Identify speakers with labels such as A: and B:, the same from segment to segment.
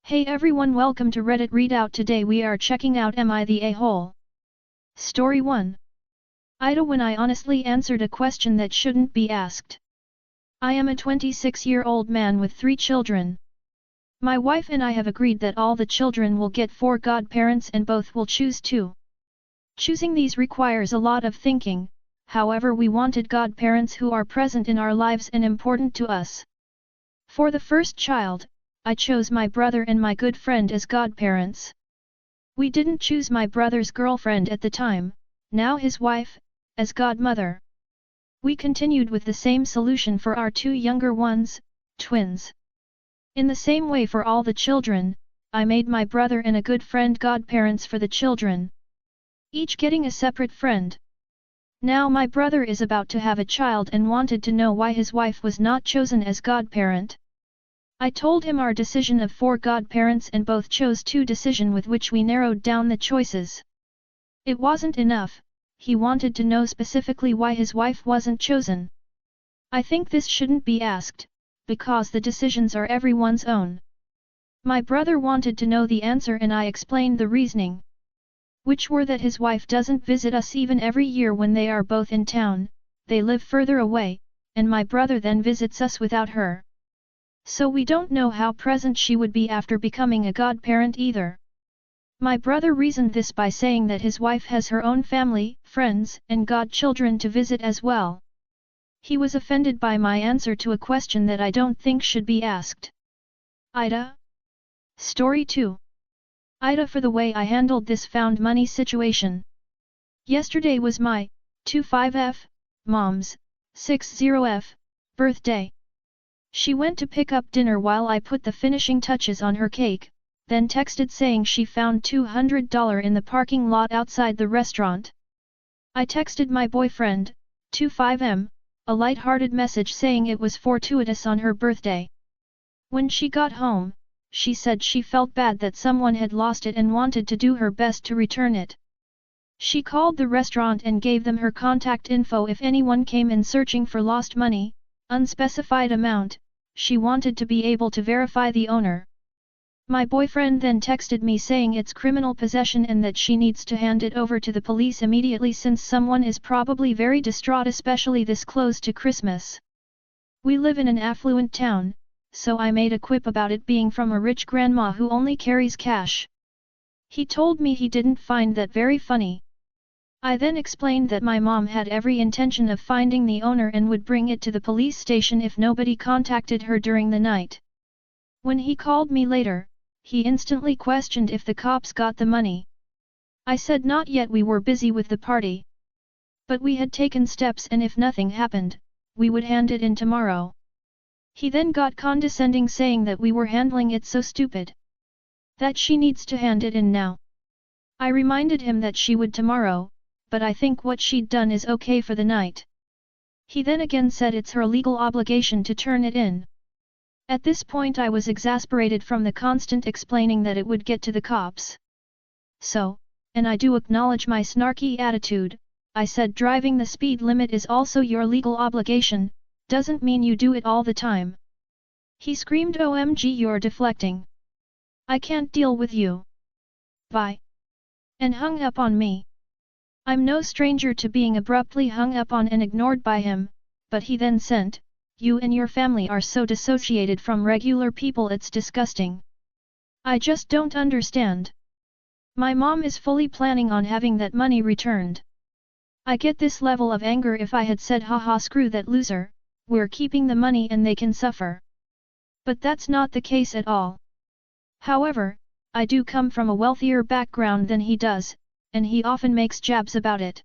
A: Hey everyone, welcome to Reddit Readout. Today we are checking out Am I the A-hole? Story 1. AITA. When I honestly answered a question that shouldn't be asked. I am a 26-year-old man with 3 children. My wife and I have agreed that all the children will get 4 godparents and both will choose 2. Choosing these requires a lot of thinking, however we wanted godparents who are present in our lives and important to us. For the first child, I chose my brother and my good friend as godparents. We didn't choose my brother's girlfriend at the time, now his wife, as godmother. We continued with the same solution for our 2 younger ones, twins. In the same way for all the children, I made my brother and a good friend godparents for the children, each getting a separate friend. Now my brother is about to have a child and wanted to know why his wife was not chosen as godparent. I told him our decision of 4 godparents and both chose 2 decision with which we narrowed down the choices. It wasn't enough, he wanted to know specifically why his wife wasn't chosen. I think this shouldn't be asked, because the decisions are everyone's own. My brother wanted to know the answer and I explained the reasoning, which were that his wife doesn't visit us even every year when they are both in town, they live further away, and my brother then visits us without her. So we don't know how present she would be after becoming a godparent either. My brother reasoned this by saying that his wife has her own family, friends, and godchildren to visit as well. He was offended by my answer to a question that I don't think should be asked. AITA. Story 2. AITA. For the way I handled this found money situation. Yesterday was my 25F, mom's 60F, birthday. She went to pick up dinner while I put the finishing touches on her cake, then texted saying she found $200 in the parking lot outside the restaurant. I texted my boyfriend, 25M, a light-hearted message saying it was fortuitous on her birthday. When she got home, she said she felt bad that someone had lost it and wanted to do her best to return it. She called the restaurant and gave them her contact info if anyone came in searching for lost money, unspecified amount. She wanted to be able to verify the owner. My boyfriend then texted me saying it's criminal possession and that she needs to hand it over to the police immediately since someone is probably very distraught, especially this close to Christmas. We live in an affluent town, so I made a quip about it being from a rich grandma who only carries cash. He told me he didn't find that very funny. I then explained that my mom had every intention of finding the owner and would bring it to the police station if nobody contacted her during the night. When he called me later, he instantly questioned if the cops got the money. I said not yet, we were busy with the party. But we had taken steps and if nothing happened, we would hand it in tomorrow. He then got condescending saying that we were handling it so stupid, that she needs to hand it in now. I reminded him that she would tomorrow, but I think what she'd done is okay for the night. He then again said it's her legal obligation to turn it in. At this point I was exasperated from the constant explaining that it would get to the cops. So, and I do acknowledge my snarky attitude, I said driving the speed limit is also your legal obligation, doesn't mean you do it all the time. He screamed, OMG, you're deflecting. I can't deal with you. Bye. And hung up on me. I'm no stranger to being abruptly hung up on and ignored by him, but he then sent, you and your family are so dissociated from regular people, it's disgusting. I just don't understand. My mom is fully planning on having that money returned. I get this level of anger if I had said haha screw that loser, we're keeping the money and they can suffer. But that's not the case at all. However, I do come from a wealthier background than he does, and he often makes jabs about it.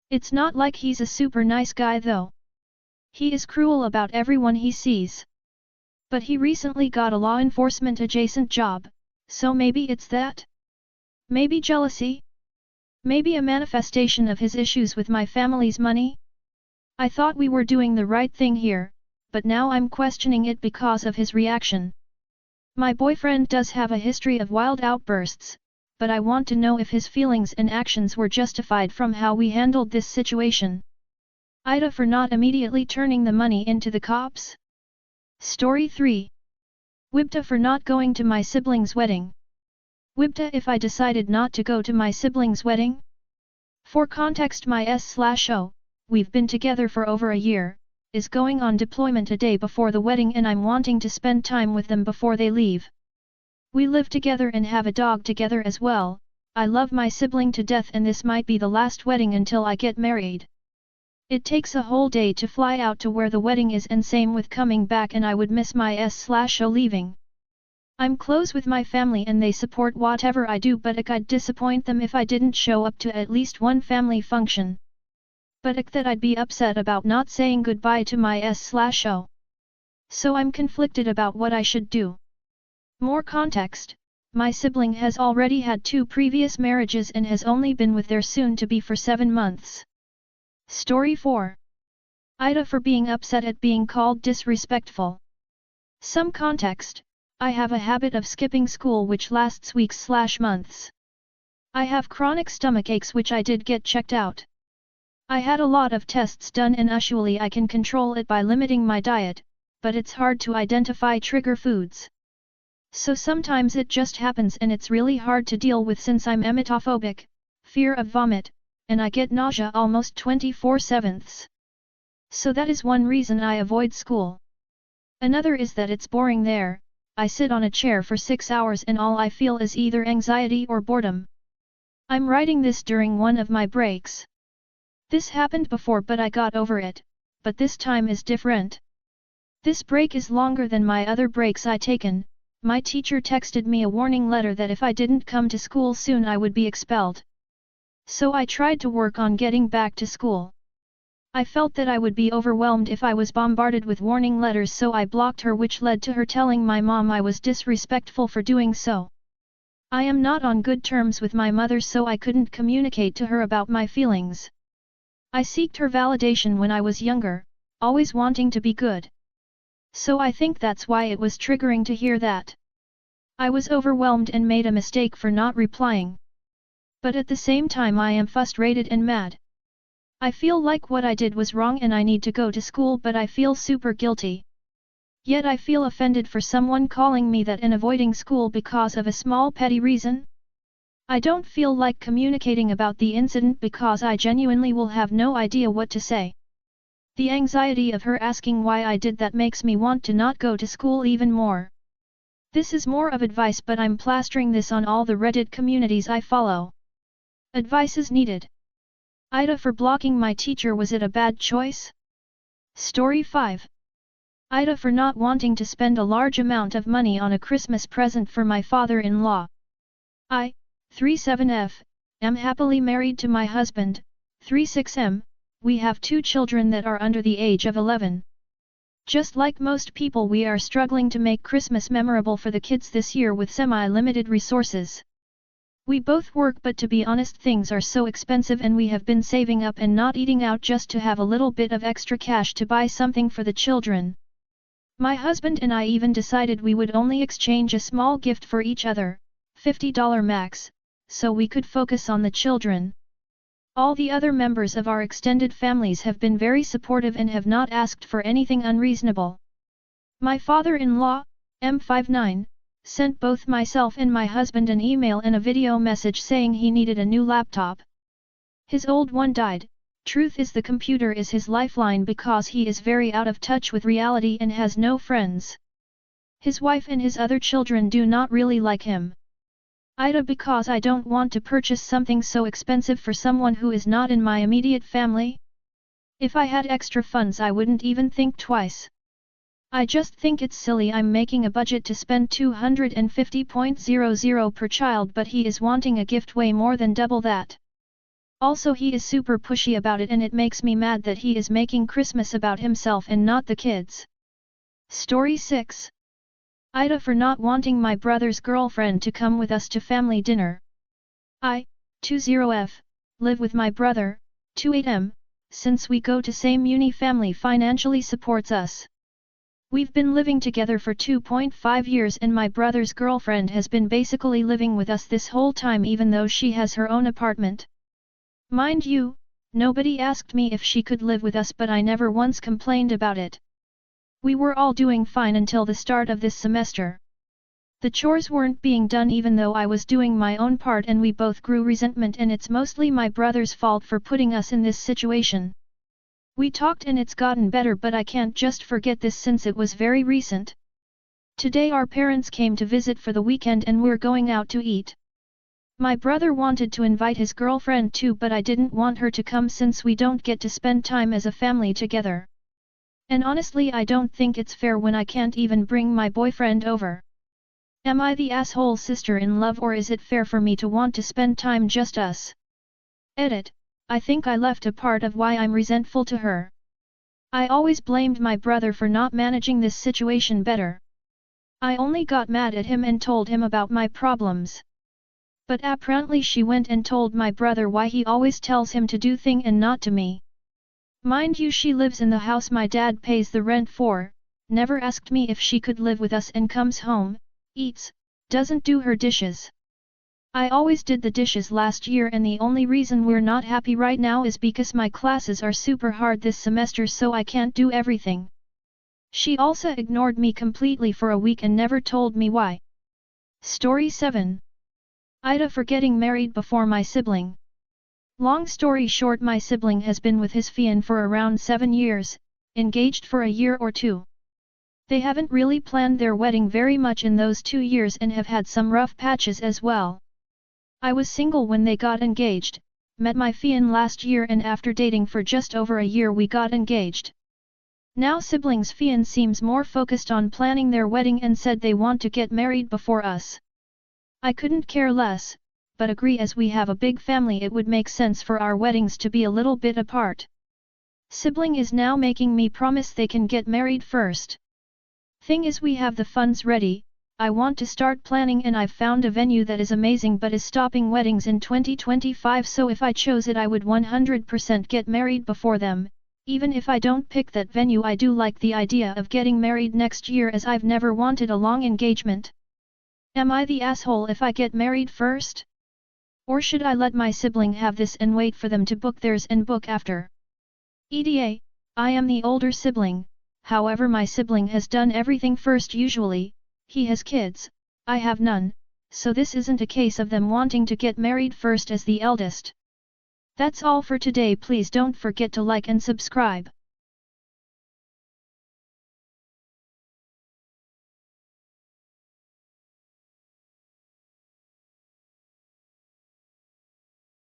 A: It's not like he's a super nice guy though. He is cruel about everyone he sees. But he recently got a law enforcement adjacent job, so maybe it's that? Maybe jealousy? Maybe a manifestation of his issues with my family's money? I thought we were doing the right thing here, but now I'm questioning it because of his reaction. My boyfriend does have a history of wild outbursts, but I want to know if his feelings and actions were justified from how we handled this situation. AITA. For not immediately turning the money into the cops? Story 3. Wibta for not going to my sibling's wedding. Wibta if I decided not to go to my sibling's wedding? For context, my S/O, we've been together for over a year, is going on deployment a day before the wedding and I'm wanting to spend time with them before they leave. We live together and have a dog together as well. I love my sibling to death and this might be the last wedding until I get married. It takes a whole day to fly out to where the wedding is and same with coming back and I would miss my S/O leaving. I'm close with my family and they support whatever I do but I'd disappoint them if I didn't show up to at least one family function. But that I'd be upset about not saying goodbye to my S/O. So I'm conflicted about what I should do. More context, my sibling has already had 2 previous marriages and has only been with their soon-to-be for 7 months. Story 4. AITA for being upset at being called disrespectful. Some context, I have a habit of skipping school which lasts weeks/months. I have chronic stomach aches which I did get checked out. I had a lot of tests done and usually I can control it by limiting my diet, but it's hard to identify trigger foods. So sometimes it just happens and it's really hard to deal with since I'm emetophobic, fear of vomit, and I get nausea almost 24/7. So that is one reason I avoid school. Another is that it's boring there. I sit on a chair for 6 hours and all I feel is either anxiety or boredom. I'm writing this during one of my breaks. This happened before but I got over it, but this time is different. This break is longer than my other breaks I taken. My teacher texted me a warning letter that if I didn't come to school soon I would be expelled. So I tried to work on getting back to school. I felt that I would be overwhelmed if I was bombarded with warning letters so I blocked her which led to her telling my mom I was disrespectful for doing so. I am not on good terms with my mother so I couldn't communicate to her about my feelings. I sought her validation when I was younger, always wanting to be good. So I think that's why it was triggering to hear that. I was overwhelmed and made a mistake for not replying. But at the same time I am frustrated and mad. I feel like what I did was wrong and I need to go to school but I feel super guilty. Yet I feel offended for someone calling me that and avoiding school because of a small petty reason. I don't feel like communicating about the incident because I genuinely will have no idea what to say. The anxiety of her asking why I did that makes me want to not go to school even more. This is more of advice but I'm plastering this on all the Reddit communities I follow. Advice is needed. AITA for blocking my teacher, was it a bad choice? Story 5. AITA for not wanting to spend a large amount of money on a Christmas present for my father-in-law. I, 37F, am happily married to my husband, 36M. We have 2 children that are under the age of 11. Just like most people, we are struggling to make Christmas memorable for the kids this year with semi-limited resources. We both work but to be honest things are so expensive and we have been saving up and not eating out just to have a little bit of extra cash to buy something for the children. My husband and I even decided we would only exchange a small gift for each other, $50 max, so we could focus on the children. All the other members of our extended families have been very supportive and have not asked for anything unreasonable. My father-in-law, M59, sent both myself and my husband an email and a video message saying he needed a new laptop. His old one died. Truth is the computer is his lifeline because he is very out of touch with reality and has no friends. His wife and his other children do not really like him. AITA because I don't want to purchase something so expensive for someone who is not in my immediate family. If I had extra funds I wouldn't even think twice. I just think it's silly I'm making a budget to spend $250.00 per child but he is wanting a gift way more than double that. Also he is super pushy about it and it makes me mad that he is making Christmas about himself and not the kids. Story 6. AITA for not wanting my brother's girlfriend to come with us to family dinner. I, 20F, live with my brother, 28M, since we go to same uni family financially supports us. We've been living together for 2.5 years and my brother's girlfriend has been basically living with us this whole time even though she has her own apartment. Mind you, nobody asked me if she could live with us but I never once complained about it. We were all doing fine until the start of this semester. The chores weren't being done even though I was doing my own part, and we both grew resentment, and it's mostly my brother's fault for putting us in this situation. We talked and it's gotten better, but I can't just forget this since it was very recent. Today our parents came to visit for the weekend and we're going out to eat. My brother wanted to invite his girlfriend too, but I didn't want her to come since we don't get to spend time as a family together. And honestly, I don't think it's fair when I can't even bring my boyfriend over. Am I the asshole sister-in-law, or is it fair for me to want to spend time just us? Edit. I think I left a part of why I'm resentful to her. I always blamed my brother for not managing this situation better. I only got mad at him and told him about my problems. But apparently she went and told my brother why he always tells him to do thing and not to me. Mind you, she lives in the house my dad pays the rent for, never asked me if she could live with us, and comes home, eats, doesn't do her dishes. I always did the dishes last year, and the only reason we're not happy right now is because my classes are super hard this semester, so I can't do everything. She also ignored me completely for a week and never told me why. Story 7. AITA for getting married before my sibling. Long story short, my sibling has been with his fiancée for around 7 years, engaged for a year or two. They haven't really planned their wedding very much in those 2 years and have had some rough patches as well. I was single when they got engaged, met my fiancé last year, and after dating for just over a year we got engaged. Now siblings' fiancé seems more focused on planning their wedding and said they want to get married before us. I couldn't care less, but agree, as we have a big family it would make sense for our weddings to be a little bit apart. Sibling is now making me promise they can get married first. Thing is, we have the funds ready. I want to start planning, and I've found a venue that is amazing but is stopping weddings in 2025, so if I chose it I would 100% get married before them. Even if I don't pick that venue, I do like the idea of getting married next year, as I've never wanted a long engagement. Am I the asshole if I get married first? Or should I let my sibling have this and wait for them to book theirs and book after? EDA, I am the older sibling, however my sibling has done everything first usually. He has kids, I have none, so this isn't a case of them wanting to get married first as the eldest. That's all for today. Please don't forget to like and subscribe.